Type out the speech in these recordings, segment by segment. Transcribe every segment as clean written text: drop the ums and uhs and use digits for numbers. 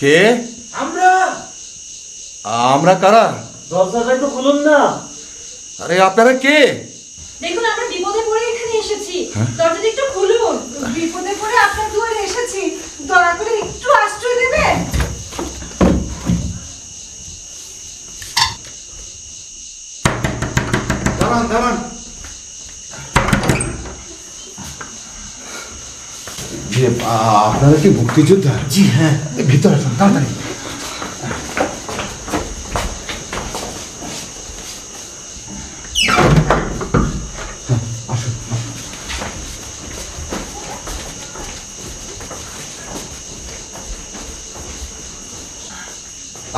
কে? আমরা। আমরা কারা? দরজাটা একটু খুলুন না। আরে আপনারা কে? দেখুন আমরা বিপদে পড়ে এখানে এসেছি, দরজাটা একটু খুলুন। বিপদে পড়ে আপনার দুয়ারে এসেছি, দয়া করে একটু আশ্রয় দেবেন। দাঁড়ান দাঁড়ান। আপনারা কি মুক্তিযোদ্ধা? জি হ্যাঁ। ভিতরে আসুন তাড়াতাড়ি। আসুন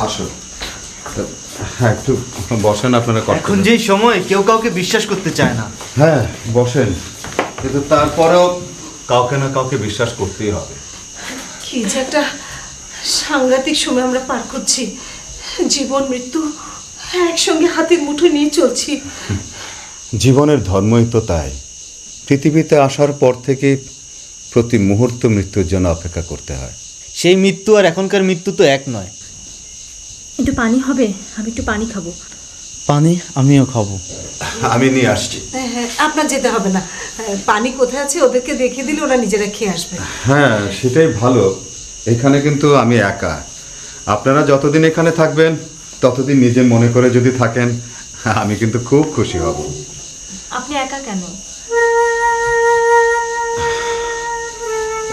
আসুন। হ্যাঁ একটু বসেন আপনারা। এখন যেই সময় কেউ কাউকে বিশ্বাস করতে চায় না। হ্যাঁ বসেন, কিন্তু তারপরেও কাউকে না কাউকে বিশ্বাস করতেই হবে। কি যে একটা সাংঘাতিক সময় আমরা পার করছি, জীবন মৃত্যু একসঙ্গে হাতের মুঠো নিয়ে চলছি। জীবনের ধর্মই তো তাই। পৃথিবীতে আসার পর থেকে প্রতি মুহূর্ত মৃত্যুর জন্য অপেক্ষা করতে হয়। সেই মৃত্যু আর এখনকার মৃত্যু তো এক নয়। একটু পানি হবে? আমি একটু পানি খাবো। পানি আমিও খাবো। আমি নিয়ে আসছি। হ্যাঁ হ্যাঁ, আপনার যেতে হবে না। পানি কোথায় আছে ওদেরকে দেখিয়ে দিলে ওরা নিজেরা খেয়ে আসবে। হ্যাঁ সেটাই ভালো। এখানে কিন্তু আমি একা। আপনারা যতদিন এখানে থাকবেন ততদিন নিজে মনে করে যদি থাকেন আমি কিন্তু খুব খুশি হব। আপনি একা কেন?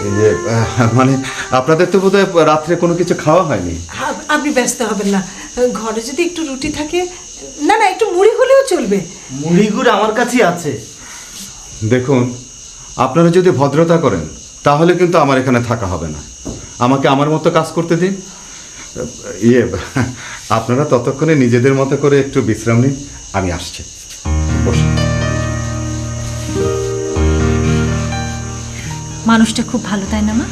এই যে মানে আপনাদের তো বোধহয় রাত্রে কোনো কিছু খাওয়া হয়নি। আপনি ব্যস্ত হবেন না, ঘরে যদি একটু রুটি থাকে, না না একটু মুড়ি হলেও চলবে। মুড়ি গুড় আমার কাছেই আছে। দেখুন, আপনারা যদি ভদ্রতা করেন তাহলে কিন্তু আমার এখানে থাকা হবে না। আমাকে আমার মতো কাজ করতে দিন। আপনারা ততক্ষণে নিজেদের মতো করে একটু বিশ্রাম নিন, আমি আসছি। বসুন। মানুষটা খুব ভালো, তাই না মা?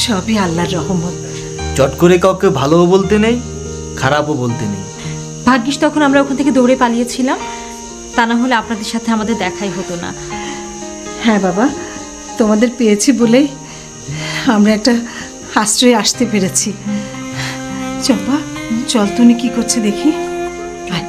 সবই আল্লাহর রহমত। চট করে কাউকে ভালোও বলতে নেই, খারাপও বলতে নেই। ভাগ্যিস তখন আমরা ওখান থেকে দৌড়ে পালিয়েছিলাম, তা না হলে আপনাদের সাথে আমাদের দেখাই হতো না। হ্যাঁ বাবা, তোমাদের পেয়েছি বলেই আমরা একটা আশ্রয়ে আসতে পেরেছি। চম্পা চল, তুমি কি করছে দেখি। আয়।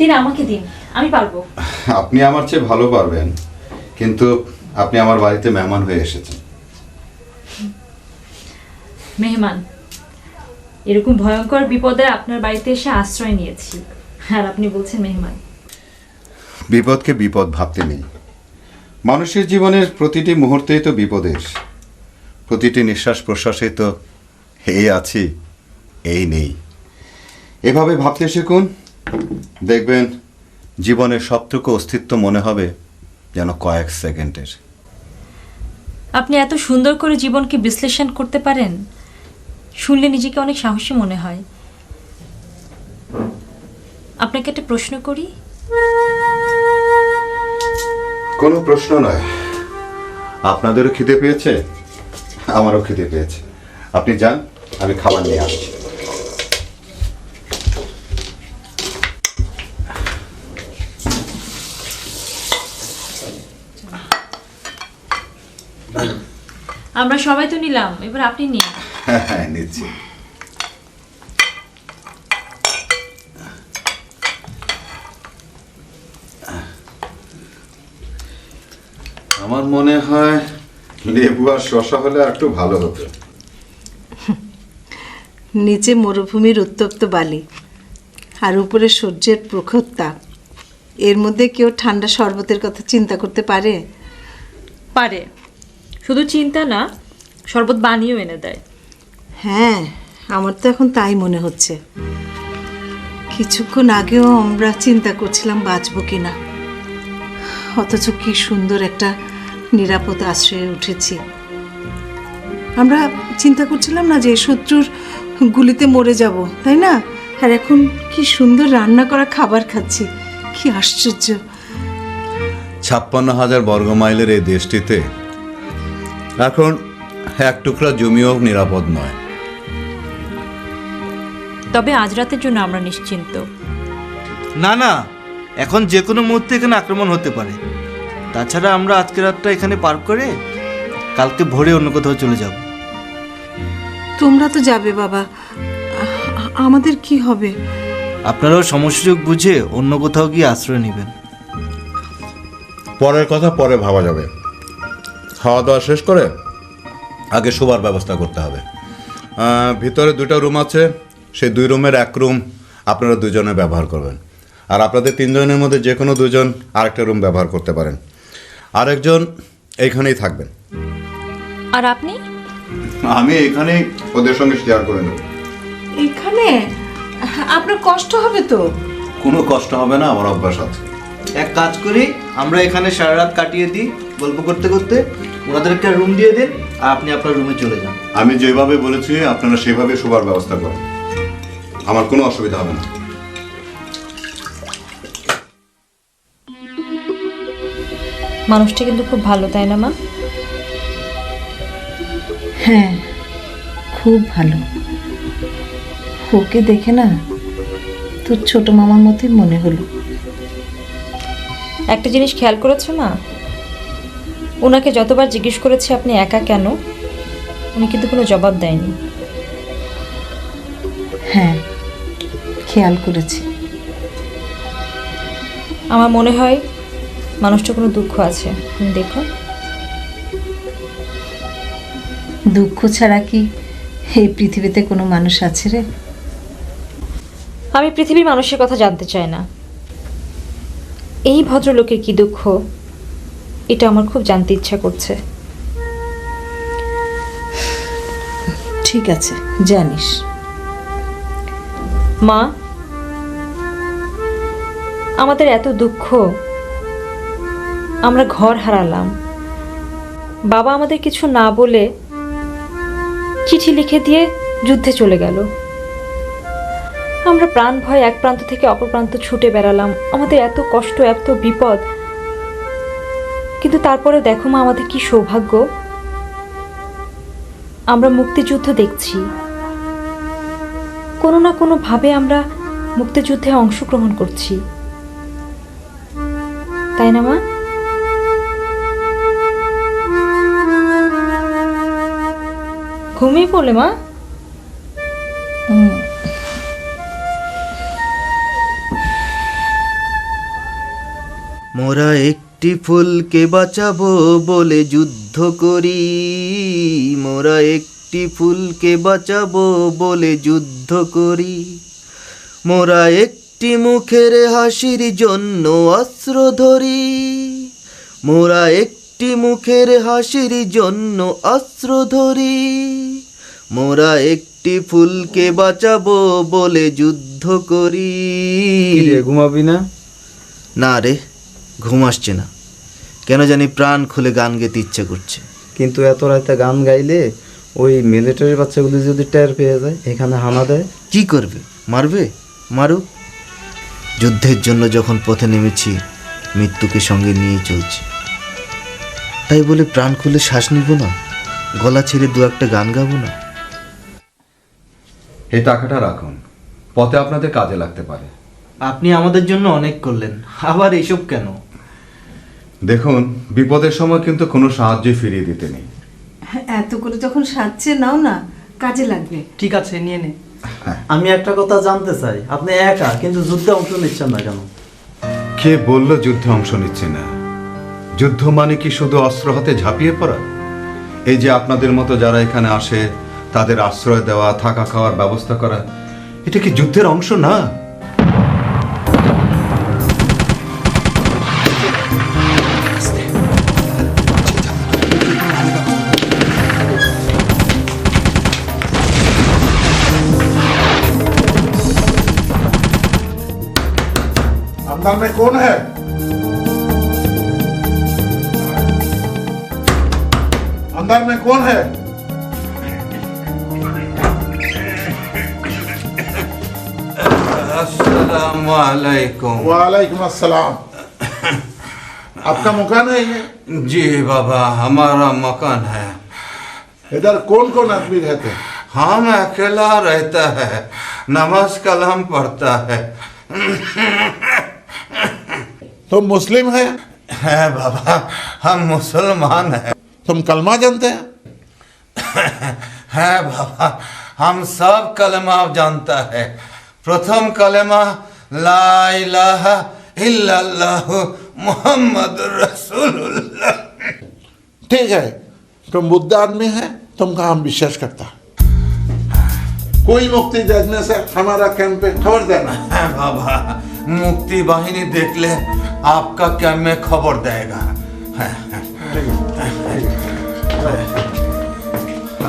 দিন, আমাকে দিন, আমি পারবো। আপনি আমার চেয়ে ভালো পারবেন, কিন্তু আপনি আমার বাড়িতে মেহমান হয়ে এসেছেন। মেহমান? এরকম ভয়ঙ্কর বিপদে আপনার বাড়িতে এসে আশ্রয় নিয়েছি, আর আপনি বলছেন মেহমান? বিপদকে বিপদ ভাবতে নেই। মানুষের জীবনের প্রতিটি মুহূর্তেই তো বিপদের। প্রতিটি নিঃশ্বাস প্রশ্বাসে তো এই আছি, এই নেই। এভাবে ভাবতে শিখুন, দেখবেন জীবনের সবটুকু অস্তিত্ব মনে হবে যেন কয়েক সেকেন্ডের। আপনি এত সুন্দর করে জীবনকে বিশ্লেষণ করতে পারেন, শুনলে নিজেকে অনেক সাহসী মনে হয়। আপনাকে একটা প্রশ্ন করি। কোনো প্রশ্ন নয়। আপনাদেরও খিদে পেয়েছে, আমারও খিদে পেয়েছে। আপনি যান, আমি খাবার নিয়ে আসছি। আমরা সবাই তো নিলাম, এবার আপনি নিন। হ্যাঁ হ্যাঁ, নিচ্ছি। আমার মনে হয় লেবু আর শসা হলে আর একটু ভালো হতো। নিচে মরুভূমির উত্তপ্ত বালি আর উপরে সূর্যের প্রখর তাপ, এর মধ্যে কেউ ঠান্ডা শরবতের কথা চিন্তা করতে পারে? পারে, শুধু চিন্তা না, শরবত বানিয়েও এনে দেয়। হ্যাঁ, আমার তো এখন তাই মনে হচ্ছে। কিছুক্ষণ আগেও আমরা চিন্তা করছিলাম বাঁচবো কিনা, অথচ কি সুন্দর একটা নিরাপদ আশ্রয়ে উঠেছি। আমরা চিন্তা করছিলাম না যে শত্রুর গুলিতে মরে যাব, তাই না? আর এখন কি সুন্দর রান্না করা খাবার খাচ্ছি, কি আশ্চর্য। 56,000 বর্গমাইলের এই দেশটিতে এখন এক টুকরা জমিও নিরাপদ নয়। তবে আজ রাতের জন্য আমরা নিশ্চিন্ত। না না, এখন যে কোনো মুহূর্তে এখানে আক্রমণ হতে পারে। তাছাড়া আমরা আজকে রাতটা এখানে পার করে কালকে ভোরে অন্য কোথাও চলে যাব। তোমরা তো যাবে বাবা, আমাদের কি হবে? আপনারাও সমস্যা বুঝে অন্য কোথাও গিয়ে আশ্রয় নেবেন। পরের কথা পরে ভাবা যাবে। খাওয়া দাওয়া শেষ করে আগে শোবার ব্যবস্থা করতে হবে। ভিতরে 2টা রুম আছে, সেই 2 রুমের 1 রুম আপনারা 2 জনে ব্যবহার করবেন, আর আপনাদের 3 জনের মধ্যে যে কোনো 2 জন আরেকটা রুম ব্যবহার করতে পারেন। আরেকজন এইখানেই থাকবেন। আর আপনি? আমি এখানেই ওদের সঙ্গে শেয়ার করে নেব। এখানে আপনার কষ্ট হবে তো? কোনো কষ্ট হবে না, আমার অভ্যাস আছে। এক কাজ করি, আমরা এখানে সারা রাত কাটিয়ে দিই গল্প করতে করতে। ওনাদের একটা রুম দিয়ে দেন আর আপনি আপনার রুমে চলে যান। আমি যেভাবে বলেছি আপনারা সেভাবে শোবার ব্যবস্থা করেন, আমার কোনো অসুবিধা হবে না। মানুষটা কিন্তু খুব ভালো, তাই না মা? হ্যাঁ, খুব ভালো। ওকে দেখে না তোর ছোট মামার মতোই মনে হলো। একটা জিনিস খেয়াল করেছো মা, ওনাকে যতবার জিজ্ঞেস করেছি আপনি একা কেন, উনি কিন্তু কোনো জবাব দেয়নি। হ্যাঁ, খেয়াল করেছি। আমার মনে হয় মানুষটা কোনো দুঃখ আছে। তুমি দেখো। দুঃখ ছাড়া কি এই পৃথিবীতে কোনো মানুষ আছে রে? আমি পৃথিবীর মানুষের কথা জানতে চাই না, এই ভদ্রলোকের কি দুঃখ এটা আমার খুব জানতে ইচ্ছা করছে। ঠিক আছে, জানিস। মা, আমাদের এত দুঃখ, আমরা ঘর হারালাম, বাবা আমাদের কিছু না বলে চিঠি লিখে দিয়ে যুদ্ধে চলে গেল। আমরা প্রাণ ভয় এক প্রান্ত থেকে অপর প্রান্ত ছুটে বেড়ালাম, আমাদের এত কষ্ট, এত বিপদ, কিন্তু তারপরে দেখো মা, আমাদের কি সৌভাগ্য, আমরা মুক্তিযুদ্ধ দেখছি। কোনো না কোনো ভাবে আমরা মুক্তিযুদ্ধে অংশগ্রহণ করছি, তাই না মা? ঘুমিয়ে পড়লে মা? মোরা একটি ফুলকে বাঁচাবো বলে যুদ্ধ করি, মোরা একটি ফুলকে বাঁচাবো বলে যুদ্ধ করি, মোরা একটি মুখের হাসির জন্য অস্ত্র ধরি, মোরা একটি মুখের হাসির জন্য অস্ত্র ধরি, মোরা একটি ফুলকে বাঁচাবো বলে যুদ্ধ করি। ঘুমাবি না? না রে, ঘুম আসছে না, কেন জানি প্রাণ খুলে গান গেতে ইচ্ছে করছে। কিন্তু এত রাতে গান গাইলে ওই মিলিটারি বাচ্চাগুলি যদি টের পেয়ে যায় এখানে হানা দেয়। কি করবে? মারবে? মারুক। যুদ্ধের জন্য যখন পথে নেমেছি, মৃত্যুকে সঙ্গে নিয়েই চলছি। তাই বলে প্রাণ খুলে শ্বাস নিব না, গলা ছেড়ে দু একটা গান গাবো না? এই টাকাটা রাখুন, পথে আপনাদের কাজে লাগতে পারে। আপনি আমাদের জন্য অনেক করলেন, আবার এইসব কেন? দেখুন, বিপদের সময় কিন্তু কোনো সাহায্যই ফিরিয়ে দিতে নেই। এত করে যখন সাজছে নাও না, কাজে লাগবে। ঠিক আছে, নিয়ে নে। আমি একটা কথা জানতে চাই, আপনি একা কিন্তু যুদ্ধে অংশ নিচ্ছেন না কেন? কে বললো যুদ্ধে অংশ নিচ্ছে না? যুদ্ধ মানে কি শুধু অস্ত্র হাতে ঝাঁপিয়ে পড়া? এই যে আপনাদের মতো যারা এখানে আসে, তাদের আশ্রয় দেওয়া, থাকা খাওয়ার ব্যবস্থা করা, এটা কি যুদ্ধের অংশ না? अंदर में कौन है? अंदर में कौन है? अस्सलामु अलैकुम। वालेकुम अस्सलाम। आपका मकान है ये? जी बाबा, हमारा मकान है। इधर कौन कौन आदमी रहते हैं? हम अकेला रहता है, नमाज कलाम पढ़ता है। तुम मुस्लिम है? है बाबा, हम मुसलमान हैं। तुम कलमा जानते हैं? है बाबा, हम सब कलमा जानता है। प्रथम कलमा ला इलाहा इल्लल्लाह मुहम्मद रसूलुल्लाह। ठीक है, तुम बुद्ध आदमी है, तुमका हम विश्वास करता है। कोई मुक्ति देखने से हमारा कैंप पे खबर देना। है बाबा, मुक्ति वाहिनी देख ले, आपका क्या में खबर देगा।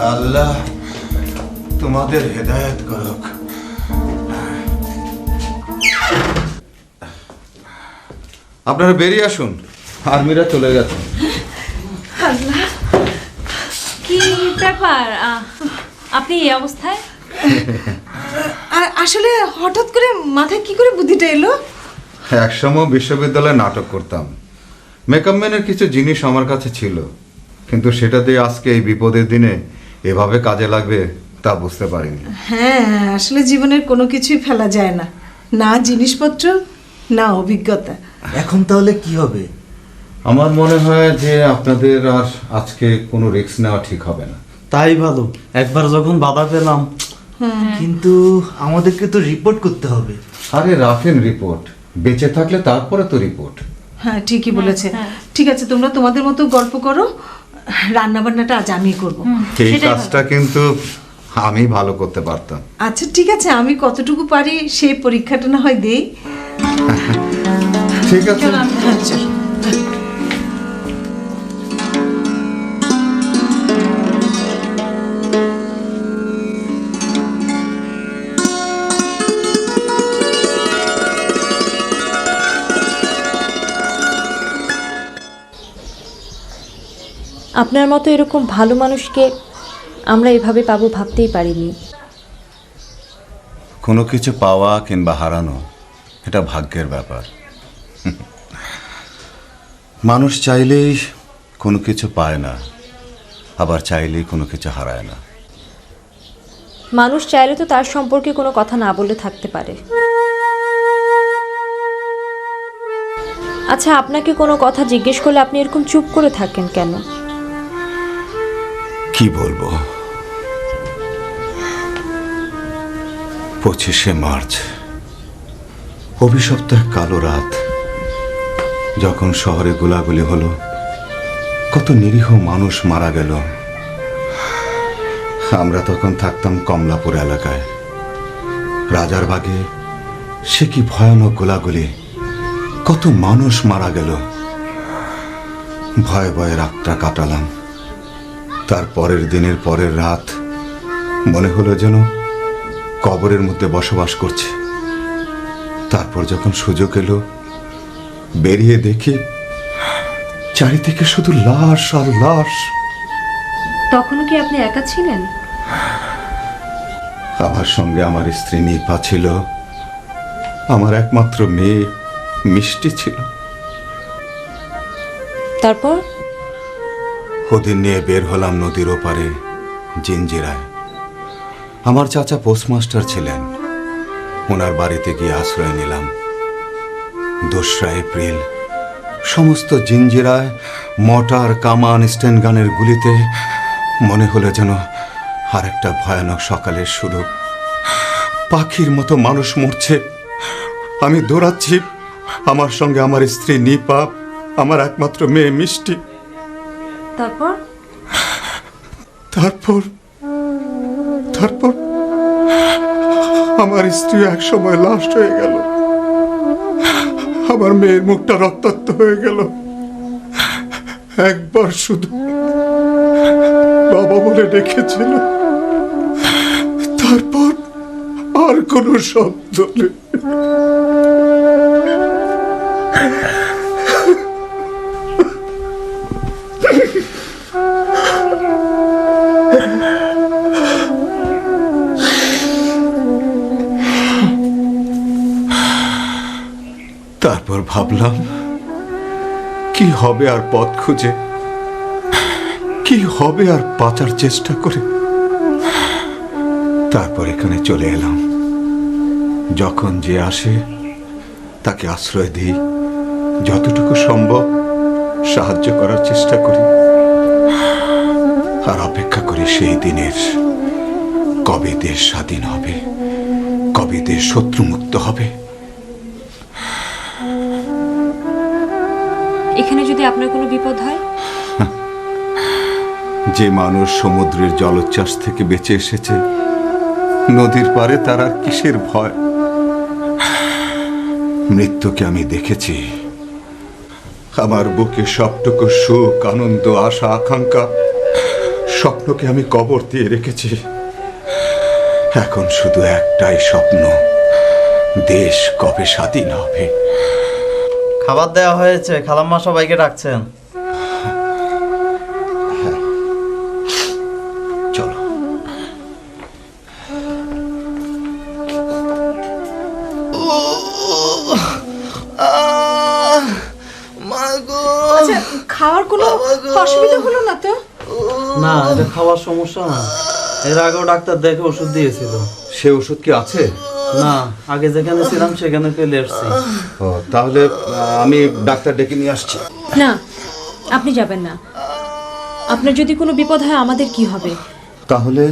আল্লাহ তোমাদের হেদায়েত করুক। আপনারা বেরিয়ে আসুন, আর্মিরা চলে গেছে। কি ব্যাপার? আপনি এই অবস্থায়? আর আসলে হঠাৎ করে মাথায় কি করে বুদ্ধিটা এলো? একসময় বিশ্ববিদ্যালয়ে নাটক করতাম, মেকআপ ম্যানের কিছু জিনিস আমার কাছে ছিল, কিন্তু সেটা দিয়ে আজকে এই বিপদের দিনে এভাবে কাজে লাগবে তা বুঝতে পারিনি। হ্যাঁ, আসলে জীবনের কোনো কিছুই ফেলা যায় না, না জিনিসপত্র না অভিজ্ঞতা। এখন তাহলে কি হবে? আমার মনে হয় যে আপনাদের আর আজকে কোনো রিস্ক নেওয়া ঠিক হবে না। তাই ভালো, একবার যখন বাধা পেলাম। কিন্তু আমাদেরকে তো রিপোর্ট করতে হবে। আরে রাখেন রিপোর্ট, বেঁচে থাকলে তারপরে তো রিপোর্ট। হ্যাঁ, ঠিকই বলেছে। ঠিক আছে, তোমরা তোমাদের মতো গল্প করো, রান্না বান্নাটা আজ আমি করব। এই কাজটা কিন্তু আমি ভালো করতে পারতাম। আচ্ছা ঠিক আছে, আমি কতটুকু পারি সেই পরীক্ষাটা না হয় দেই। ঠিক আছে। হ্যাঁ, চলো। আপনার মতো এরকম ভালো মানুষকে আমরা এভাবে পাবো ভাবতেই পারিনি। কোনো কিছু পাওয়া কিংবা হারানো এটা ভাগ্যের ব্যাপার। মানুষ চাইলেই কোনো কিছু পায় না, আবার চাইলেই কোনো কিছু হারায় না। মানুষ চাইলে তো তার সম্পর্কে কোনো কথা না বলে থাকতে পারে। আচ্ছা, আপনাকে কোনো কথা জিজ্ঞেস করলে আপনি এরকম চুপ করে থাকেন কেন? কি বলবো, 25শে মার্চ অভিশপ্ত এক কালো রাত, যখন শহরে গোলাগুলি হলো, কত নিরীহ মানুষ মারা গেল। আমরা তখন থাকতাম কমলাপুর এলাকায়। রাজারবাগে সে কি ভয়ানক গোলাগুলি, কত মানুষ মারা গেল। ভয়ে ভয়ে রাতটা কাটালাম। তার পরের দিনের পরের রাত মনে হলো যেন কবরের মধ্যে বসবাস করছে। তারপর যখন সুযোগ এলো, বেরিয়ে দেখি চারিদিকে শুধু লাশ আর লাশ। তখনও কি আপনি একা ছিলেন? আমার সঙ্গে আমার স্ত্রী নিপা ছিল, আমার একমাত্র মেয়ে মিষ্টি ছিল। তারপর? ওদের নিয়ে বের হলাম নদীর ওপারে জিঞ্জিরায়। আমার চাচা পোস্টমাস্টার ছিলেন, ওনার বাড়িতে গিয়ে আশ্রয় নিলাম। 2রা এপ্রিল সমস্ত জিঞ্জিরায় মটার, কামান, স্ট্যান্ডগানের গুলিতে মনে হলো যেন আর একটা ভয়ানক সকালের শুরু। পাখির মতো মানুষ মরছে, আমি দৌড়াচ্ছি, আমার সঙ্গে আমার স্ত্রী নিপা, আমার একমাত্র মেয়ে মিষ্টি। তারপর? তারপর তারপর আমার স্ত্রী এক সময় লাশ হয়ে গেল, আমার মেয়ের মুখটা রক্তাক্ত হয়ে গেল। একবার শুধু বাবা বলে ডেকেছিল, তারপর আর কোনো শব্দ নেই। তারপর ভাবলাম কি হবে আর পথ খুঁজে, কি হবে আর বাঁচার চেষ্টা করে। তারপর এখানে চলে এলাম। যখন যে আসে তাকে আশ্রয় দিই, যতটুকু সম্ভব সাহায্য করার চেষ্টা করি, আর অপেক্ষা করি সেই দিনের, কবে দেশ স্বাধীন হবে, কবে দেশ শত্রুমুক্ত হবে। এখানে যদি আপনার কোনো বিপদ হয়? যে মানুষ সমুদ্রের জলোচ্ছ্বাস থেকে বেঁচে এসেছে, নদীর পারে তার আর কিসের ভয়? মৃত্যুকে আমি দেখেছি, আমার বুকে সবটুকু সুখ, আনন্দ, আশা, আকাঙ্ক্ষা, স্বপ্নকে আমি কবর দিয়ে রেখেছি। এখন শুধু একটাই স্বপ্ন, দেশ কবে স্বাধীন হবে। খাবার দেওয়া হয়েছে, খালাম্মা সবাইকে ডাকছেন। চলো। আচ্ছা, খাওয়ার কোনো অসুবিধা হলো না তো? না, এটা খাওয়ার সমস্যা না। এর আগেও ডাক্তার দেখে ওষুধ দিয়েছিল। সে ওষুধ কি আছে? না, আগে যেখানে ছিলাম সেখানে ফেলে এসছি। তাহলে আমি ডাক্তার ডেকে নিয়ে আসছি। না, আপনি যাবেন না। আপনার যদি কোনো বিপদ হয় আমাদের কি হবে? তাহলে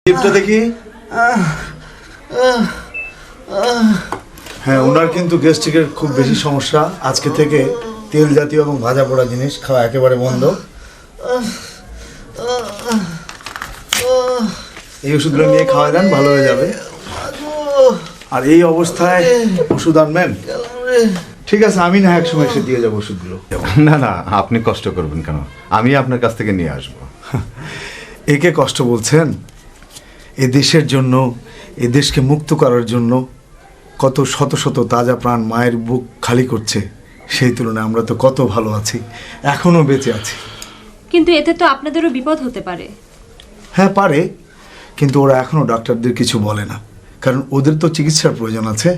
টিপটা দেখি। হ্যাঁ, ওনার কিন্তু গ্যাস্ট্রিকের খুব বেশি সমস্যা। আজকে থেকে তেল জাতীয় এবং ভাজা পোড়া জিনিস খাওয়া একেবারে বন্ধ। এই ওষুধগুলো নিয়ে খাওয়া দেন, ভালো হয়ে যাবে। আর এই অবস্থায় ওষুধ আনবেন? ঠিক আছে, আমি না এক সময় এসে দিয়ে যাবো ওষুধগুলো। না না, আপনি কষ্ট করবেন কেন? আমি আপনার কাছ থেকে নিয়ে আসবো। একে কষ্ট বলছেন? এ দেশের জন্য, এ দেশকে মুক্ত করার জন্য কত শত শত তাজা প্রাণ মায়ের বুক খালি করছে, সেই তুলনায় আমরা তো কত ভালো আছি, এখনো বেঁচে আছি। কিন্তু এতে তো আপনাদেরও বিপদ হতে পারে। হ্যাঁ পারে, কিন্তু ওরা এখনো ডাক্তারদের কিছু বলে না, কারণ ওদের তো চিকিৎসার প্রয়োজন আছে।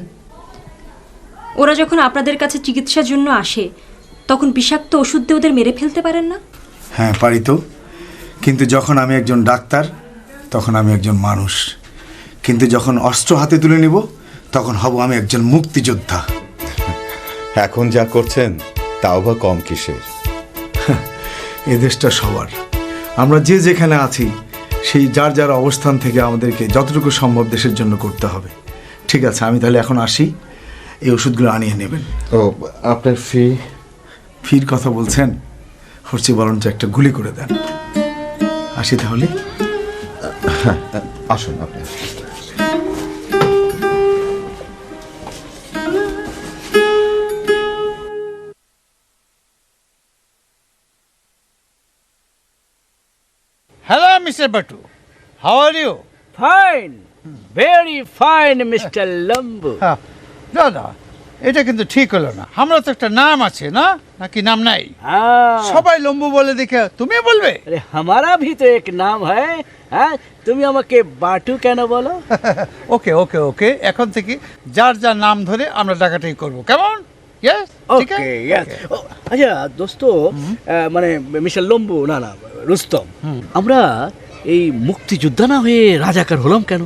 ওরা যখন আপনাদের কাছে চিকিৎসার জন্য আসে, তখন বিষাক্ত ওষুধ দিয়ে ওদের মেরে ফেলতে পারেন না? হ্যাঁ পারি তো, কিন্তু যখন আমি একজন ডাক্তার তখন আমি একজন মানুষ, কিন্তু যখন অস্ত্র হাতে তুলে নিব তখন হব আমি একজন মুক্তিযোদ্ধা। এখন যা করছেন তাও বা কম কিসের? এ দেশটা সবার, আমরা যে যেখানে আছি সেই যার যার অবস্থান থেকে আমাদেরকে যতটুকু সম্ভব দেশের জন্য করতে হবে। ঠিক আছে, আমি তাহলে এখন আসি, এই ওষুধগুলো আনিয়ে নেবেন। ও, আপনার ফি? ফির কথা বলছেন, হচ্ছে বরঞ্চ একটা গুলি করে দেন। আসি তাহলে। আসুন আপনি। Hello, Mr. Batu. How are you? Fine, very fine mister Lambu. হ্যাঁ, দাদা এটা কিন্তু ঠিক হলো না। আমরা তো একটা নাম আছে না, নাকি নাম নাই? সবাই লম্বু বলে দেখে তুমি বলবে? আরে হামারা ভি তো এক নাম হ্যায়। হ্যাঁ, তুমি আমাকে বাটু কেন বলো? ওকে ওকে ওকে, এখন থেকে যার যার নাম ধরে আমরা ডাকাটাই করব, কেমন? ইয়েস, ঠিক আছে। ওকে, ইয়েস। আচ্ছা দোস্ত, মানে মিস্টার লম্বু, না না রুস্তম, আমরা এই মুক্তিযোদ্ধা না হয়ে রাজাকার হলাম কেন?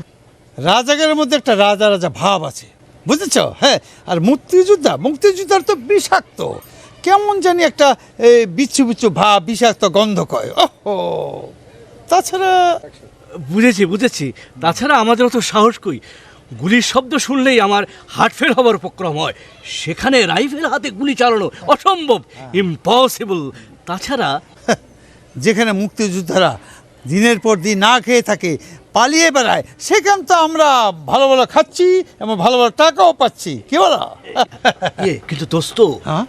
রাজাকারের মধ্যে একটা রাজা রাজা ভাব আছে, বুঝেছ? হ্যাঁ, আর মুক্তিযোদ্ধার তো বিষাক্ত, কেমন জানি একটা বিচ্ছু বিচ্ছু ভাব, বিষাক্ত গন্ধ কয়। ওহো, তাছাড়া বুঝেছি। তাছাড়া আমাদের তো সাহস কই, গুলির শব্দ শুনলেই আমার হার্ট ফেল হবার উপক্রম হয়, সেখানে রাইফেল হাতে গুলি চালানো অসম্ভব, ইম্পসিবল। তাছাড়া যেখানে মুক্তিযোদ্ধারা দিনের পর দিন না খেয়ে থাকে, পালিয়ে বেড়ায়, সেখান তো আমরা ভালো ভালো খাচ্ছি এবং ভালো ভালো টাকাও পাচ্ছি, কি বলো? কিন্তু দোস্ত, হ্যাঁ,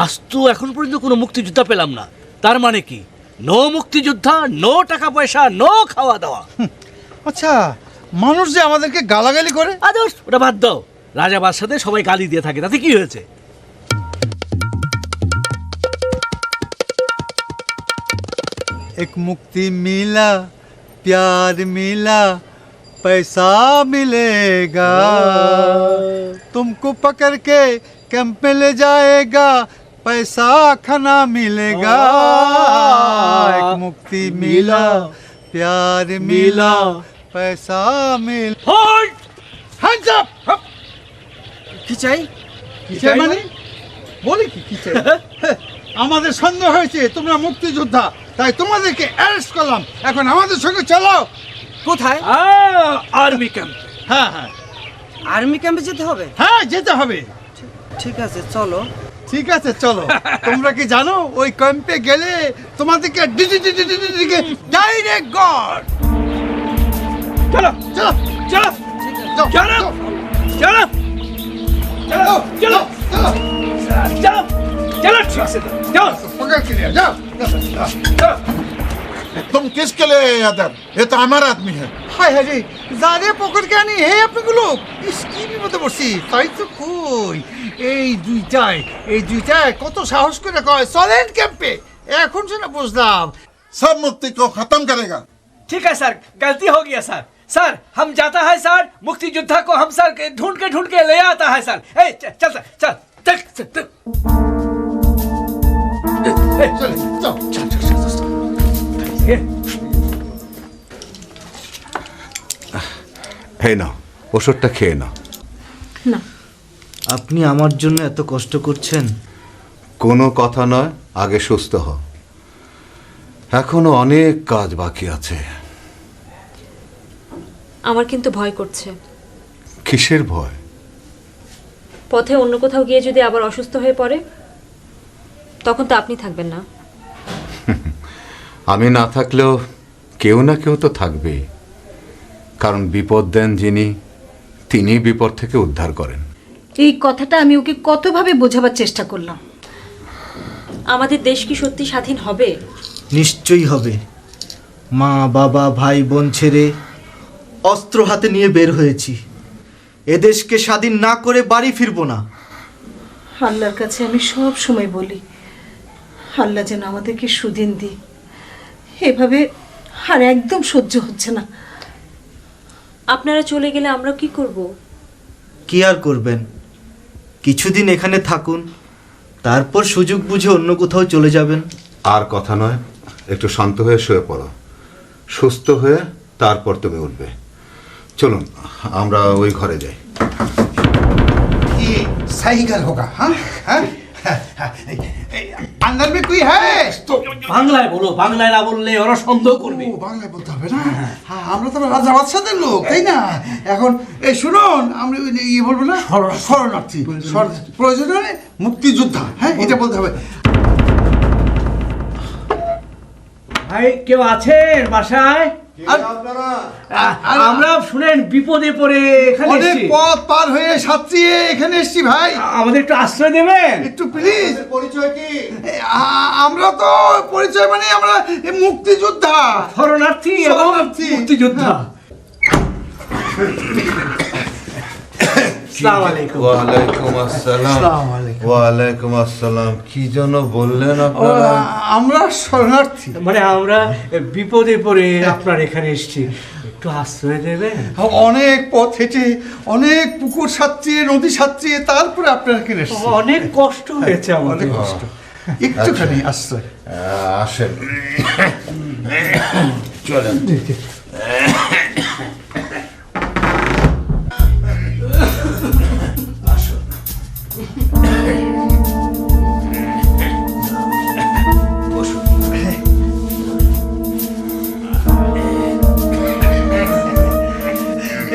আজ তো এখন পর্যন্ত কোনো মুক্তিযোদ্ধা পেলাম না। তার মানে কি? নো মুক্তিযোদ্ধা, নো টাকা পয়সা, নো খাওয়া দাওয়া। আচ্ছা, মানুষ যে আমাদেরকে গালাগালি করে। আদর্শ, ওটা বাদ দাও। রাজা বাদশাদের সবাই গালি দিয়ে থাকে, তাতে কি হয়েছে? एक मुक्ति मिला, प्यार मिला, पैसा मिलेगा, तुमको पकड़ के कैंप में ले जाएगा, पैसा खाना मिलेगा। एक मुक्ति मिला, प्यार मिला, पैसा मिल। Hands up! কি চাই? কি চাই মানে? বলি কি চাই? আমাদের সন্দেহ হয়েছে তোমরা মুক্তিযোদ্ধা, তাই তোমাদেরকে অ্যারেস্ট করলাম। এখন আমাদের সঙ্গে চলো। কোথায়? Army camp. হ্যাঁ হ্যাঁ আর্মি ক্যাম্পে যেতে হবে? হ্যাঁ, যেতে হবে। ঠিক আছে চলো। ঠিক আছে চলো। তোমরা কি জানো ওই ক্যাম্পে গেলে তোমাদেরকে ডাইরেক্ট গড। চলো চলো চলো চলো চলো चलो चलो चलो चलो चलो ठीक से जाओ, पकड़ के लिया जाओ। तुम किसके लिए इधर? ये तो हमारा आदमी है। हाय हाय रे, जारे पकड़ के आनी है আপনি গুলো। কি বিপদে পড়ছি, তাই তো কই। এই দুইটায় কত সাহস করে কয় চলেন ক্যাম্পে। এখন শুনে বুঝলাম सब मुक्ति को खत्म करेगा। ठीक है सर, गलती हो गया सर। सर हम जाता है सर, मुक्ति योद्धा को हम सर ढूंढ के ले आता है सर। ए चल चल चल चल হে না, ওষুধটা খেয়ে নাও। না, আপনি আমার জন্য এত কষ্ট করছেন। কোনো কথা নয়, আগে সুস্থ হও, এখনো অনেক কাজ বাকি আছে। আমার কিন্তু ভয় করছে। কিসের ভয়? পথে অন্য কোথাও গিয়ে যদি আবার অসুস্থ হয়ে পড়ে, তখন তো আপনি থাকবেন না। আমি না থাকলেও কেউ না কেউ তো থাকবেই, কারণ বিপদ দেন যিনি, তিনি বিপদ থেকে উদ্ধার করেন। এই কথাটা আমি ওকে কতভাবে বোঝাবার চেষ্টা করলাম। আমাদের দেশ কি সত্যি স্বাধীন হবে? নিশ্চয়ই হবে। মা বাবা ভাই বোন ছেড়ে অস্ত্র হাতে নিয়ে বের হয়েছি। এদেশকে স্বাধীন না করে বাড়ি ফিরবো না। আল্লাহর কাছে আমি সব সময় বলি, আল্লাহ যেন আমাদেরকে সুদিন দিই। এভাবে আর একদম সহ্য হচ্ছে না। আপনারা চলে গেলে আমরা কি করব? কি আর করবেন, কিছুদিন এখানে থাকুন, তারপর সুযোগ বুঝে অন্য কোথাও চলে যাবেন। আর কথা নয়, একটু শান্ত হয়ে শুয়ে পড়ো। সুস্থ হয়ে তারপর তুমি উঠবে। চলুন আমরা ওই ঘরে যাই। ये सही घर होगा। हाँ हाँ अंदर में कोई है तो বাংলায় বলো, বাংলায় না বললে ওরা সন্দেহ করবে। বাংলায় বলতে হবে না। হ্যাঁ, আমরা তো রাজা বাদশাদের লোক, তাই না? এখন এই শুনুন, আমরা ইয়ে বলবো না, শরণার্থী, প্রয়োজন হলে মুক্তিযোদ্ধা। হ্যাঁ, এটা বলতে হবে। ভাই কেউ আছেন বাসায়? আমরা শুনেন বিপদে পড়ে এখানে অনেক এসেছি। পথ পার হয়ে সাঁতরিয়ে এখানে এসেছি ভাই। আমাদের একটু আশ্রয় দেবেন? একটু প্লিজ। পরিচয় কি? আমরা তো পরিচয় মানে আমরা মুক্তিযোদ্ধা, শরণার্থী এবং শরণার্থী। মুক্তিযোদ্ধা। আসসালামু আলাইকুম। ওয়ালাইকুম আসসালাম। ওয়ালাইকুম আসসালাম। কি যেন বললেন আপনারা? আমরা শরণার্থী। মানে আমরা বিপদে পড়ে আপনার এখানে এসেছি, একটু আশ্রয় দেবেন? অনেক পথ হেঁটে, অনেক পুকুর সাঁতরিয়ে, নদী সাঁতরিয়ে তারপরে আপনার এখানে এসেছি। অনেক কষ্ট হয়েছে আমাদের। কষ্ট। একটুখানি আশ্রয়। আসেন, চলেন।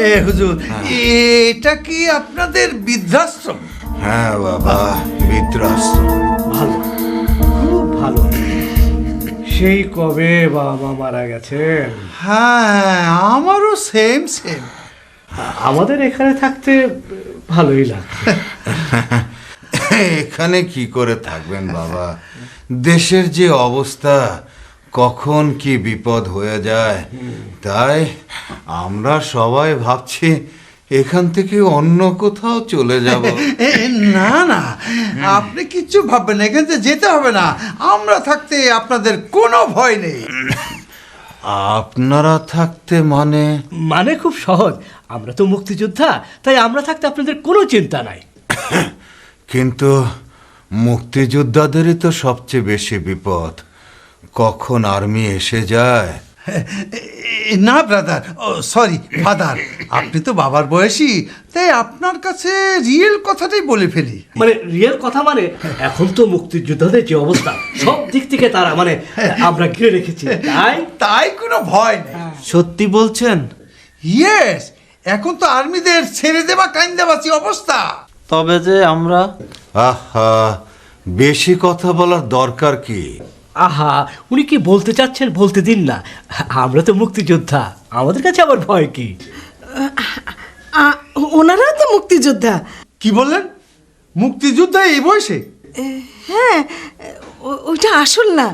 এ হুজুর, এটা কি আপনাদের বৃদ্ধাশ্রম? হ্যাঁ বাবা, বৃদ্ধাশ্রম। ভালো, খুব ভালো। সেই কবে বাবা মারা গেছেন। হ্যাঁ, আমারও সেম সেম। আমাদের এখানে থাকতে ভালোই লাগে। এখানে কি করে থাকবেন বাবা? দেশের যে অবস্থা, কখন কি বিপদ হয়ে যায়, তাই আমরা সবাই ভাবছি এখান থেকে অন্য কোথাও চলে যাব। না না, আপনি কিচ্ছু ভাববেন না, এখান থেকে যেতে হবে না। আমরা থাকতে আপনাদের কোনো ভয় নেই। আপনারা থাকতে মানে? মানে খুব সহজ, আমরা তো মুক্তিযোদ্ধা, তাই আমরা থাকতে আপনাদের কোনো চিন্তা নাই। কিন্তু মুক্তিযোদ্ধাদেরই তো সবচেয়ে বেশি বিপদ। কখন আর্মি এসে যায়। না ব্রাদার, সরি ফাদার, আপনি তো বাবার বয়সী, তাই আপনার কাছে রিয়েল কথাটাই বলে ফেলি। মানে রিয়েল কথা মানে, এখন তো মুক্তিযোদ্ধাদের যে অবস্থা, সব দিক থেকে তারা মানে আমরা ঘিরে রেখেছি, তাই কোনো ভয় নেই। সত্যি বলছেন? ইয়েস, এখন তো আর্মিদের ছেড়ে দেওয়া কাইন্দাবাচি অবস্থা। তবে যে আমরা আহা, বেশি কথা বলার দরকার কি? আহা, উনি কি বলতে চাচ্ছেন বলতে দিন না। আমরা তো মুক্তিযোদ্ধা, আমাদের কাছে আবার ভয় কি? ওনারা তো মুক্তিযোদ্ধা। কি বললেন? মুক্তিযোদ্ধা এই বয়সে? হ্যাঁ, ওইটা আসল না।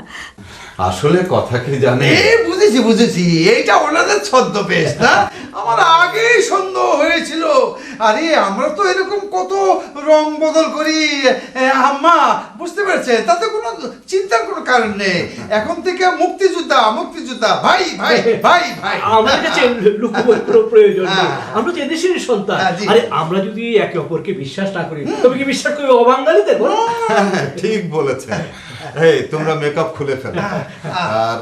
আসলে কথা কি জানে? বুঝেছি বুঝেছি, এইটা ওনাদের ছদ্মবেশ না? আমার আগেই সন্দেহ হয়েছিল। আরে আমরা তো এরকম কত রং বদল করি। আম্মা বুঝতে পারছে, তাতে কোনো চিন্তার কোনো কারণ নেই। এখন থেকে মুক্তিযোদ্ধা, মুক্তিযোদ্ধা, ভাই ভাই ভাই ভাই। আমাদের কাছে লুকোবার কোনো প্রয়োজন নেই, আমরা তো এদেশের সন্তান। জি। আরে আমরা যদি একে অপরকে বিশ্বাস না করি, তবে কি বিশ্বাস করবে অবাঙালিদের? ঠিক বলেছে। এই তোমরা মেকআপ খুলে ফেলো। আর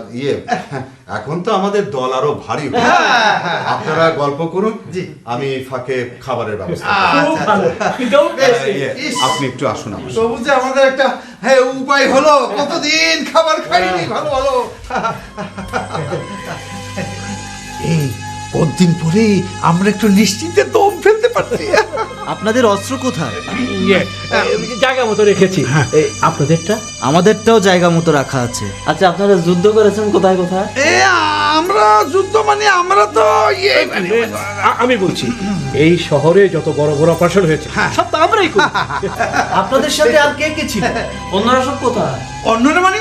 এখন তো আমাদের দল আরো ভারী হবে। আপনারা গল্প করুন, আমি ফাঁকে খাবারের ব্যবস্থা করছি। আপনি একটু আসুন আমার সাথে। তবু যে আমাদের একটা উপায় হলো, কতদিন খাবার খাইনি। ভালো ভালো। এই কতদিন পরে আমরা একটু নিশ্চিন্তে দম ফেলতে পারছি। আপনাদের অস্ত্র কোথায়? জায়গা মতো রেখেছি। আপনাদেরটা? আমাদেরটাও জায়গা মতো রাখা আছে। আচ্ছা আপনারা যুদ্ধ করেছেন কোথায় কোথায়? আমরা যুদ্ধ মানে আমরা তো আমি বলছি, এই শহরে যত বড় বড় অপারেশন হয়েছে সব তো আমরাই করি। আপনাদের সাথে আর কে কে ছিল? অন্যরা সব কোথায়? অন্যরা মানে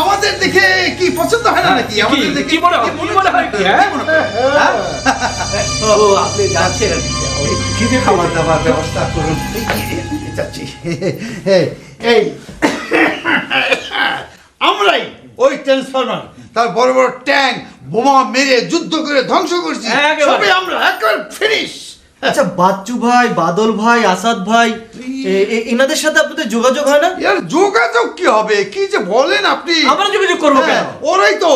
আমাদের দেখে কি পছন্দ হয় না নাকি? আমাদের দেখে কি মনে হয়? কি মনে হয় কি, হ্যাঁ? ও আপনি যাচ্ছেন, খাবার দাবার ব্যবস্থা করুন। যাচ্ছি। এই আমরাই ওই ট্রান্সফরমার, তার বড় বড় ট্যাঙ্ক বোমা মেরে যুদ্ধ করে ধ্বংস করছি। সবই আমরা একেবারে ফিনিশ। আচ্ছা বাচ্চু ভাই, বাদল ভাই, আসাদ ভাই, এনাদের সাথে আপনাদের যোগাযোগ হয় না? ইয়ার যোগাযোগ কি হবে? কি যে বলেন আপনি? আমরা যোগাযোগ করবো কেন? ওরাই তো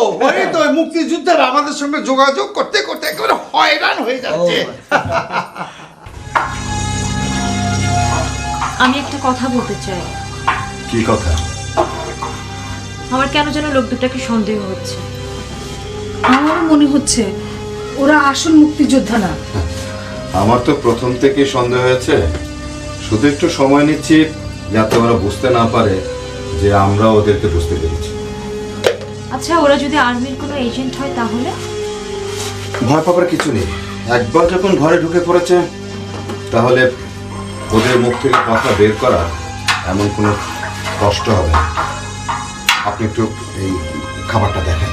ওই মুক্তিযুদ্ধের আমাদের সঙ্গে যোগাযোগ করতে করতে একেবারে হয়রান হয়ে যাচ্ছে। আমি একটা কথা বলতে চাই। কি কথা? আমার কেন যেন লোক দুটাকে সন্দেহ হচ্ছে। আমারও মনে হচ্ছে ওরা আসল মুক্তিযোদ্ধা না। আমার তো প্রথম থেকে সন্দেহ হয়েছে, শুধু একটু সময় নিচ্ছি যাতে ওরা বুঝতে না পারে যে আমরা ওদেরকে বুঝতে পেরেছি। আচ্ছা, ওরা যদি আর্মির কোনো এজেন্ট হয় তাহলে? ভয় পাবার কিছু নেই। একবার যখন ঘরে ঢুকে পড়েছে তাহলে ওদের মুখ থেকে কথা বের করা এমন কোনো কষ্ট হবে না। আপনি একটু এই খাবারটা দেখেন,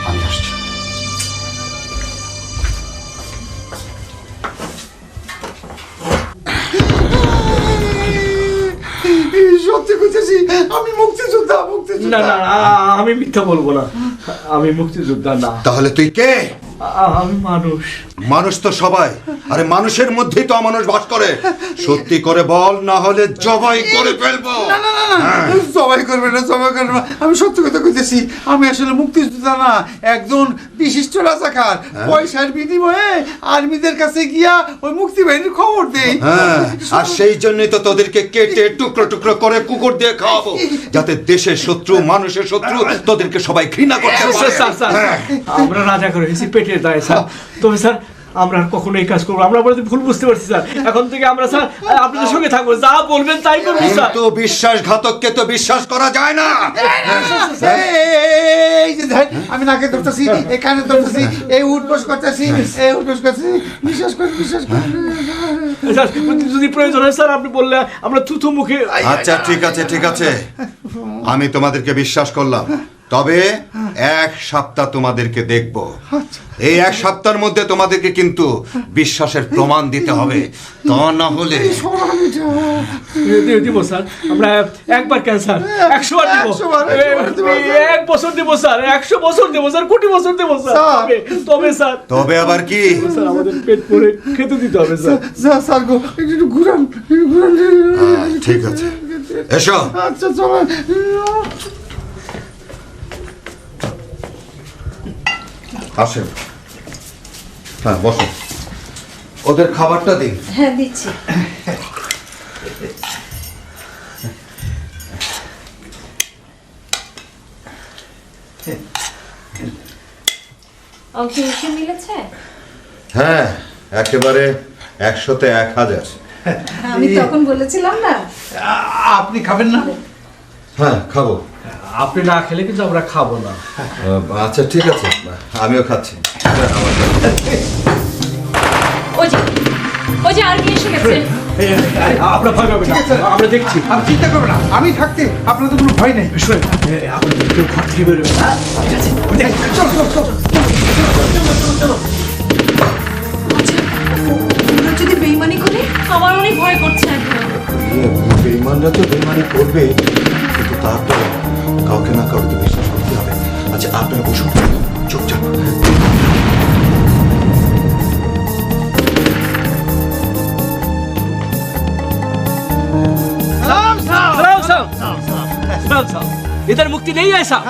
আমি আসছি। সত্যি বুঝেছি, আমি মুক্তিযোদ্ধা। না না, আমি মিথ্যা বলবো না, আমি মুক্তিযোদ্ধা না। তাহলে তুই কে? আমি মানুষ। মানুষ তো সবাই, আরে মানুষের মধ্যেই তো অমানুষ বাস করে। সত্যি করে বল, না হলে জবাই করে ফেলবো। না না না না, সবাই করবে না, সবাই করবে না। আমি সত্যি কথা কইতেছি, আমি আসলে মুক্তিযোদ্ধা না, একজন বিশিষ্ট রাজাকার। পয়সার বিনিময়ে আর্মিদের কাছে গিয়া ওই মুক্তি বাহিনীর খবর দেই। হ্যাঁ, আর সেই জন্যই তো তোদেরকে কেটে টুকরো টুকরো করে কুকুর দিয়ে খাওয়াবো, যাতে দেশের শত্রু, মানুষের শত্রু তোদেরকে সবাই ঘৃণা করতে পারে। আমরা রাজা করে হয়েছি পেটের দায় স্যার। তবে স্যার আমরা আর কখনো এই কাজ করবো, আমরা ভুল বুঝতে পারছি স্যার। এখন থেকে আমরা স্যার আপনাদের সঙ্গে থাকবো, যা বলবেন তাই করবো স্যার। কিন্তু বিশ্বাসঘাতককে তো বিশ্বাস করা যায় না। এই যে দেখ, আমি নাকে ধরতেছি, এই কানে ধরতেছি, এই উঠবোস করতেছি, এই উঠবোস করতেছি। বিশ্বাস কর, বিশ্বাস কর। স্যার যদি প্রয়োজন হয় স্যার আপনি বললে আমরা থুথু মুখে। আচ্ছা ঠিক আছে, ঠিক আছে, আমি তোমাদেরকে বিশ্বাস করলাম। তবে 1 সপ্তাহ তোমাদেরকে দেখব। এই 1 সপ্তাহের মধ্যে তোমাদেরকে কিন্তু বিশ্বাসের প্রমাণ দিতে হবে, তা না হলে দিব স্যার। আমরা একবার কেন স্যার, 100 বার দিব, 1 বছর দেবো স্যার, 100 বছর দেবো স্যার, কোটি বছর দেবো স্যার। তবে স্যার, তবে আবার কি? স্যার আমাদের পেট ভরে খেতে দিতে হবে স্যার। স্যার গো, একটু ঘুরান, ঘুরান। ঠিক আছে, এসো। আচ্ছা চলো। আসেন, হ্যাঁ বসো। ওদের খাবারটা দিন। হ্যাঁ দিচ্ছি। অঙ্ক হিসেব মিলেছে? হ্যাঁ, একেবারে 100-তে 1000। আমি তখন বলেছিলাম না। আপনি খাবেন না? হ্যাঁ খাবো। আপনি না খেলে কিন্তু আমরা খাবো না। আচ্ছা ঠিক আছে, আমিও খাচ্ছি। ওই যে আর্মি এসে গেছে। আপনার ভয় পাবেন না, আমরা দেখছি। আপনি চিন্তা করবেন না, আমি থাকতে আপনার তো কোনো ভয় নেই। শুনেন, আপনাদের কেউ ঘর থেকে বেরোবে না। ঠিক আছে, চল চল চল। ওরা যদি বেইমানি করে? আমার অনেক ভয় করছে এখন। বেঈমানরা তো বেঈমানি করবে, কিন্তু তারপরে কাউকে না কাউকে তো বিশ্বাস করতে হবে। আচ্ছা আপনার বসুন, চুপচাপ। इधर मुक्ति नहीं है साहब।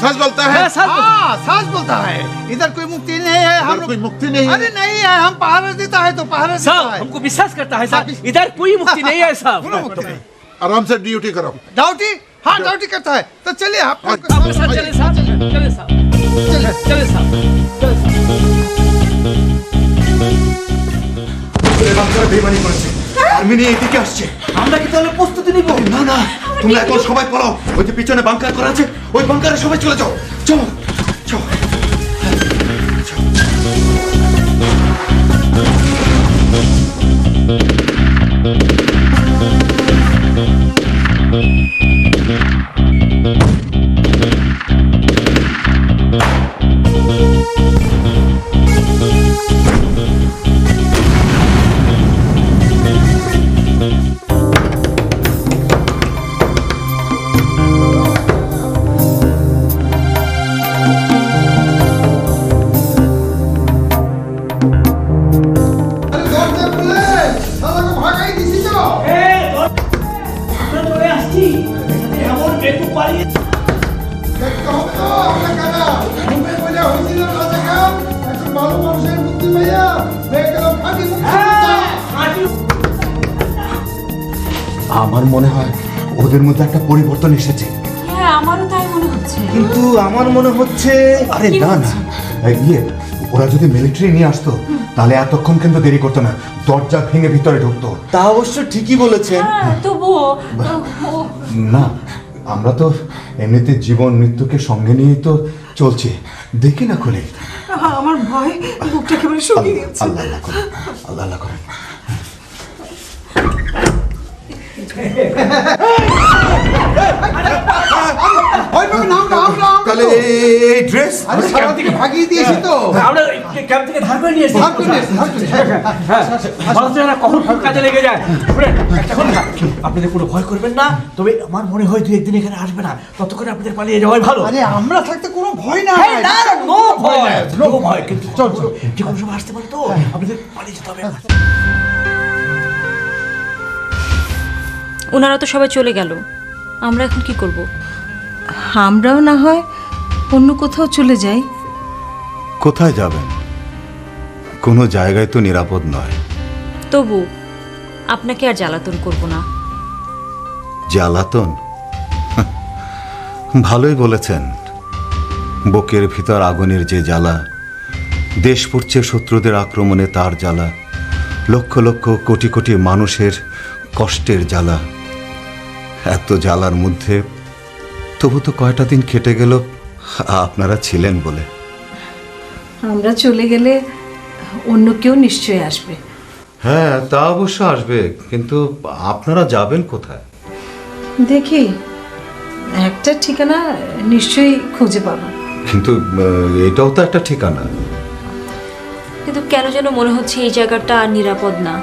सच बोलता है? हाँ, सच बोलता है। इधर कोई मुक्ति नहीं है। हम कोई मुक्ति नहीं है। अरे नहीं है, हम पहरा देता है तो पहरा देता साहब है। हमको विश्वास करता है साहब, इधर कोई मुक्ति नहीं है साहब। कोई मुक्ति नहीं। आराम से ड्यूटी करो। डाउटी? हाँ डाउटी करता है। तो चलिए आप हमारे साथ चले साहब, चले साहब, चले साहब, चले साहब। পিছনে বাংকারে বেইমানি করেছে, আর্মি নিয়ে এদিকে আসছে। আমরা কি তাহলে প্রস্তুতি নিব? না না, তোমরা এখন সবাই পলাও। ওই যে পিছনে বাংকার করা আছে, ওই বাংকারে সবাই চলে যাও। চলো চলো। আমার মনে হয় ওদের মধ্যে একটা পরিবর্তন এসেছে। হ্যাঁ, আমারও তাই মনে হচ্ছে। কিন্তু আমার মনে হচ্ছে আরে না না, ওরা যদি মিলিটারি নিয়ে আসতো তাহলে এতক্ষণ কিন্তু দেরি করতো না, দরজা ভেঙে ভিতরে ঢুকতো। তা অবশ্য ঠিকই বলেছেন। তবুও না, আমরা তো এমনিতে জীবন মৃত্যুকে সঙ্গে নিয়েই তো চলছি, দেখি না খুলে। আমার ভয় বুকটা একেবারে শুকিয়ে গেছে। আল্লাহ আল্লাহ করেন, আল্লাহ আল্লাহ করেন। তাহলে এই ড্রেস ভাগিয়ে দিয়েছি তো। আমরা ক্যাম্প থেকে ধার করে নিয়ে এসেছি। মানুষেরা কখন কোন কাজে লেগে যায়। শুনেন, একটা কথা, আপনাদের কোনো ভয় করবেন না, তবে আমার মনে হয় 2-1 দিন এখানে আসবে না, ততক্ষণে আপনাদের পালিয়ে যাওয়াই ভালো। আরে আমরা থাকতে কোনো ভয় না। নো ভয়, নো ভয়, কিন্তু চল যে কোনো সময় আসতে পারে তো, আপনাদের পালিয়ে যেতে হবে। ওনারা তো সবাই চলে গেল, আমরা এখন কি করব? আমরাও না হয় অন্য কোথাও চলে যাই। কোথায় যাবেন? কোনো জায়গায় তো নিরাপদ নয়। তবু আপনাকে আর জ্বালাতন করব না। জ্বালাতন? ভালোই বলেছেন। বুকের ভিতর আগুনের যে জ্বালা, দেশ পড়ছে শত্রুদের আক্রমণে তার জ্বালা, লক্ষ লক্ষ কোটি কোটি মানুষের কষ্টের জ্বালা, এত জ্বালার মধ্যে তবু তো কয়টা দিন কেটে গেল আপনারা ছিলেন বলে। আমরা চলে গেলে অন্য কেউ নিশ্চয়ই আসবে। হ্যাঁ, তা অবশ্য আসবে, কিন্তু আপনারা যাবেন কোথায়? দেখি, একটা ঠিকানা নিশ্চয়ই খুঁজে পাবো। কিন্তু এটাও তো একটা ঠিকানা। কিন্তু কেন যেন মনে হচ্ছে এই জায়গাটা আর নিরাপদ না।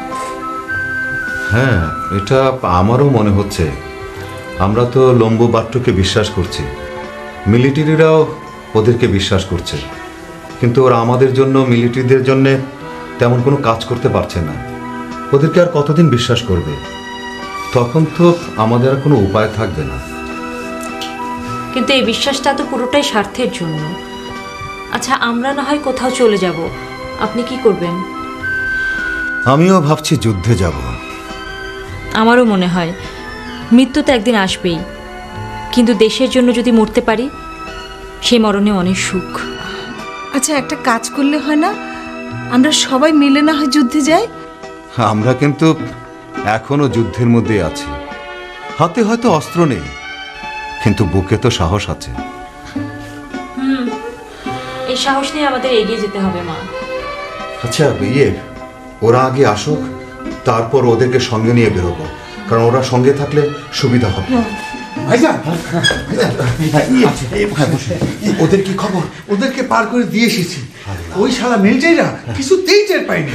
হ্যাঁ, এটা আমারও মনে হচ্ছে। আমরা তো লম্বু বাট্টুকে বিশ্বাস করছি, মিলিটারিরাও ওদেরকে বিশ্বাস করছে, কিন্তু ওরা আমাদের জন্য, মিলিটারিদের জন্য তেমন কোনো কাজ করতে পারছে না। ওদেরকে আর কতদিন বিশ্বাস করবে? তখন তো আমাদের আর কোনো উপায় থাকবে না। কিন্তু এই বিশ্বাসটা তো পুরোটাই স্বার্থের জন্য। আচ্ছা, আমরা না হয় কোথাও চলে যাব, আপনি কি করবেন? আমিও ভাবছি যুদ্ধে যাব। আমারও মনে হয় মৃত্যু তো একদিন আসবেই, কিন্তু দেশের জন্য যদি মরতে পারি, সে মরণে অনেক সুখ। আচ্ছা, একটা কাজ করলে হয় না? আমরা সবাই মিলে না হয় যুদ্ধে যাই। আমরা কিন্তু এখনো যুদ্ধের মধ্যে আছি। হাতে হয়তো অস্ত্র নেই, কিন্তু বুকে তো সাহস আছে। এই সাহস নিয়ে আমাদের এগিয়ে যেতে হবে মা। আচ্ছা, ওরা আগে আসুক, তারপর ওদেরকে সঙ্গে নিয়ে বেরোবো, কারণ ওরা সঙ্গে থাকলে সুবিধা হবে। ওদের কি খবর? ওদেরকে পার করে দিয়ে এসেছি। ওই শালা মিলিটারিরা কিছুতেই টের পাইনি।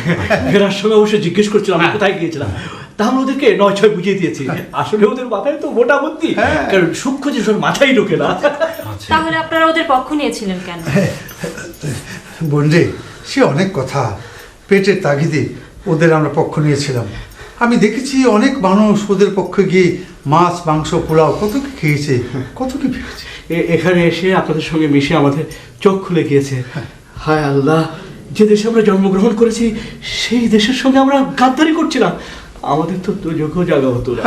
ফেরার সময় অবশ্যই জিজ্ঞেস করছিলাম কোথায় গিয়েছিলাম, তাহলে ওদেরকে 9-6 বুঝিয়ে দিয়েছি। আসলে ওদের মাথায় তো মোটা বুদ্ধি, কারণ সূক্ষ্ম জিনিস ওর মাথায় ঢোকে না। তাহলে আপনারা ওদের পক্ষ নিয়েছিলেন কেন? বোনরে, সে অনেক কথা, পেটের তাগিদে ওদের আমরা পক্ষ নিয়েছিলাম। আমি দেখেছি অনেক মানুষ ওদের পক্ষে গিয়ে মাছ, মাংস, পোলাও কত কি খেয়েছে, কত কি ভেবেছে। এখানে এসে আপনাদের সঙ্গে মিশে আমাদের চোখ খুলে গিয়েছে। হায় আল্লাহ, যে দেশে আমরা জন্মগ্রহণ করেছি সেই দেশের সঙ্গে আমরা গাদ্দারি করছিলাম। আমাদের তো দুর্যোগ্য জায়গা হতো না।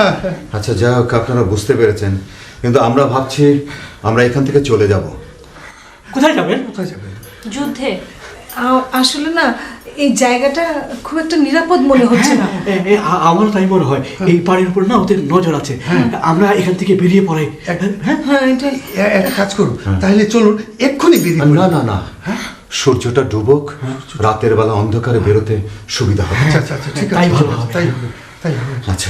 আচ্ছা, যা হোক, আপনারা বুঝতে পেরেছেন, কিন্তু আমরা ভাবছি আমরা এখান থেকে চলে যাব। কোথায় যাবেন? কোথায় যাবে? যুদ্ধে। আসলে না, এই জায়গাটা খুব একটা নিরাপদ মনে হচ্ছে না। আমারও তাই মনে হয়, এই পাড়ের উপর না ওদের নজর আছে। আমরা এখান থেকে বেরিয়ে পড়াই। হ্যাঁ এটাই। একটা কাজ করুন, তাহলে চলুন এক্ষুনি বেরিয়ে পড়ি। না না না, সূর্যটা ডুবুক, রাতের বেলা অন্ধকারে বেরোতে সুবিধা হবে। আচ্ছা ঠিক আছে, তাই ভালো হবে। তাই হবে, তাই হবে। আচ্ছা,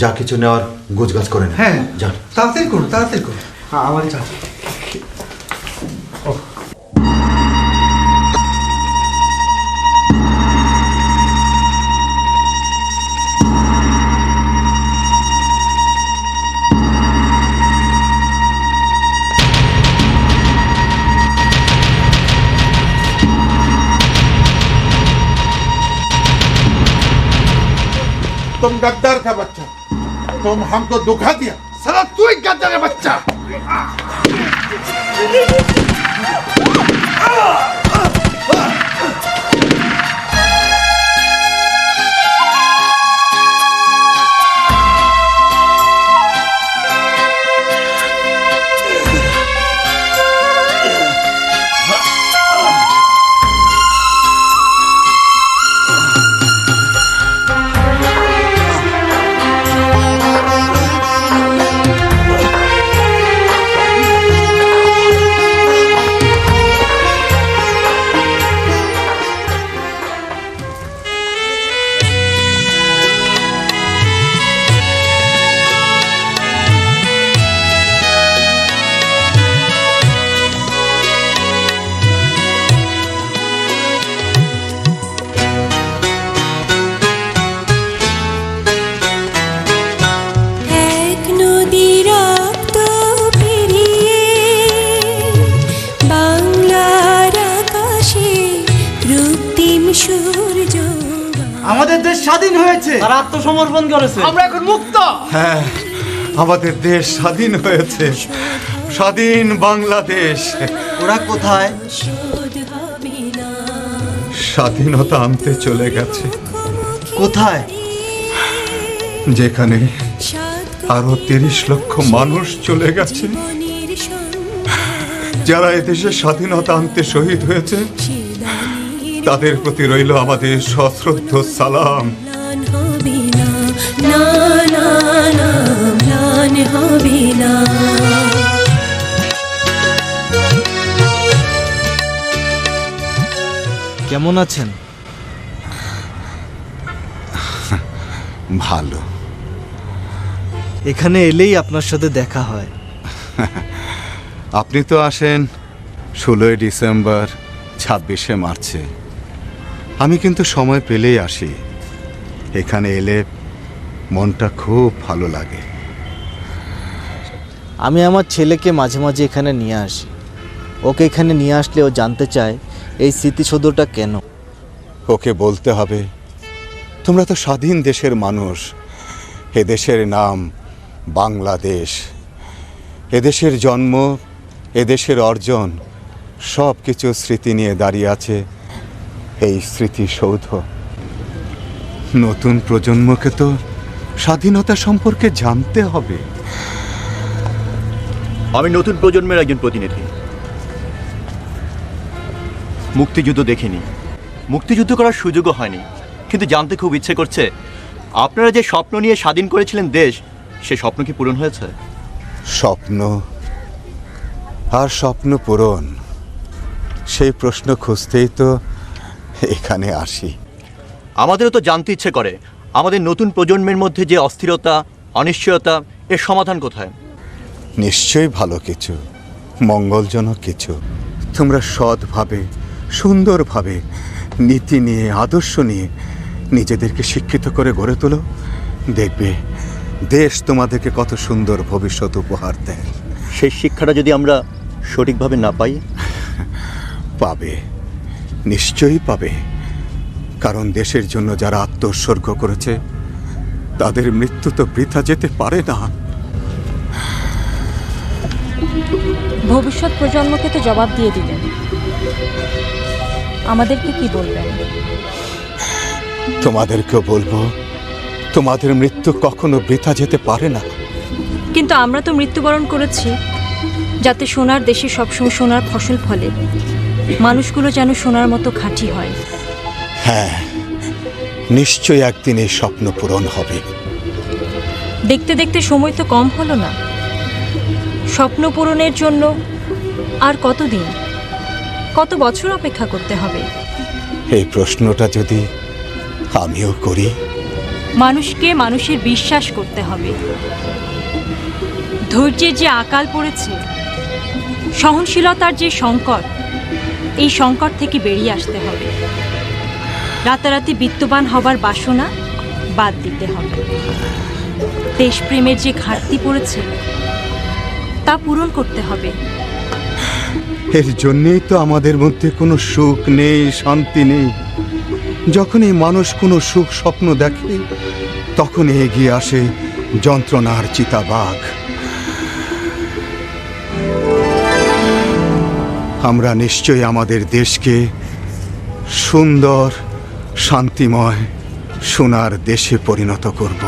যা কিছু নেওয়ার গোছগাছ করে নেন। হ্যাঁ যান। তাড়াতাড়ি করুন, তাড়াতাড়ি করুন। আমার চা। तुम गद्दार का बच्चा, तुम हमको धोखा दिया। साला तू ही गद्दार है बच्चा। আমাদের দেশ স্বাধীন হয়েছে, তারা আত্মসমর্পণ করেছে, আমরা এখন মুক্ত। হ্যাঁ, আমাদের দেশ স্বাধীন হয়েছে, স্বাধীন বাংলাদেশ। ওরা কোথায়? স্বাধীনতা আনতে চলে গেছে। কোথায়? যেখানে আরো 30 লক্ষ মানুষ চলে গেছে, যারা এদেশে স্বাধীনতা আনতে শহীদ হয়েছে, তাদের প্রতি রইল আমাদের সশ্রদ্ধ সালাম। কেমন আছেন? ভালো। এখানে এলেই আপনার সাথে দেখা হয়। আপনি তো আসেন 16 ডিসেম্বর, 26শে মার্চে। আমি কিন্তু সময় পেলেই আসি। এখানে এলে মনটা খুব ভালো লাগে। আমি আমার ছেলেকে মাঝে মাঝে এখানে নিয়ে আসি। ওকে এখানে নিয়ে আসলে ও জানতে চায় এই স্মৃতিসৌধটা কেন। ওকে বলতে হবে, তোমরা তো স্বাধীন দেশের মানুষ। এদেশের নাম বাংলাদেশ। এদেশের জন্ম, এদেশের অর্জন, সব কিছু স্মৃতি নিয়ে দাঁড়িয়ে আছে এই স্মৃতিসৌধ। নতুন প্রজন্মকে তো স্বাধীনতা সম্পর্কে জানতে হবে। আমি নতুন প্রজন্মের একজন প্রতিনিধি। মুক্তিযুদ্ধ দেখিনি, মুক্তিযুদ্ধ করার সুযোগও হয়নি, কিন্তু জানতে খুব ইচ্ছে করছে আপনারা যে স্বপ্ন নিয়ে স্বাধীন করেছিলেন দেশ, সে স্বপ্ন কি পূরণ হয়েছে? স্বপ্ন আর স্বপ্ন পূরণ, সেই প্রশ্ন খুঁজতেই তো এখানে আসি। আমাদেরও তো জানতে ইচ্ছে করে আমাদের নতুন প্রজন্মের মধ্যে যে অস্থিরতা, অনিশ্চয়তা, এর সমাধান কোথায়? নিশ্চয়ই ভালো কিছু, মঙ্গলজনক কিছু। তোমরা সৎভাবে, সুন্দরভাবে, নীতি নিয়ে, আদর্শ নিয়ে নিজেদেরকে শিক্ষিত করে গড়ে তোলো, দেখবে দেশ তোমাদেরকে কত সুন্দর ভবিষ্যৎ উপহার দেয়। সেই শিক্ষাটা যদি আমরা সঠিকভাবে না পাই? পাবে, নিশ্চয়ই পাবে। কারণ দেশের জন্য যারা আত্মোৎসর্গ করেছে, তাদের মৃত্যু তো বৃথা যেতে পারে না। ভবিষ্যৎ প্রজন্মকে তো জবাব দিয়ে দিলেন, আমাদেরকে কি বলবেন? তোমাদেরকেও বলবো, তোমাদের মৃত্যু কখনো বৃথা যেতে পারে না। কিন্তু আমরা তো মৃত্যুবরণ করেছি যাতে সোনার দেশে সবসময় সোনার ফসল ফলে। মানুষগুলো যেন সোনার মতো খাঁটি হয়। হ্যাঁ, নিশ্চয়ই একদিন এই স্বপ্ন পূরণ হবে। দেখতে দেখতে সময় তো কম হলো না। স্বপ্ন পূরণের জন্য আর কতদিন, কত বছর অপেক্ষা করতে হবে? এই প্রশ্নটা যদি আমিও করি। মানুষকে মানুষের বিশ্বাস করতে হবে। ধৈর্যের যে আকাল পড়েছে, সহনশীলতার যে সংকট, এই সংকট থেকে বেরিয়ে আসতে হবে। রাতারাতি বিত্তবান হবার বাসনা বাদ দিতে হবে। দেশপ্রেমের যে ঘাটতি পড়েছে, তা পূরণ করতে হবে। এর জন্যেই তো আমাদের মধ্যে কোনো সুখ নেই, শান্তি নেই। যখনই মানুষ কোনো সুখ স্বপ্ন দেখে, তখন এগিয়ে আসে যন্ত্রণার চিতাবাঘ। আমরা নিশ্চয়ই আমাদের দেশকে সুন্দর, শান্তিময়, সোনার দেশে পরিণত করব।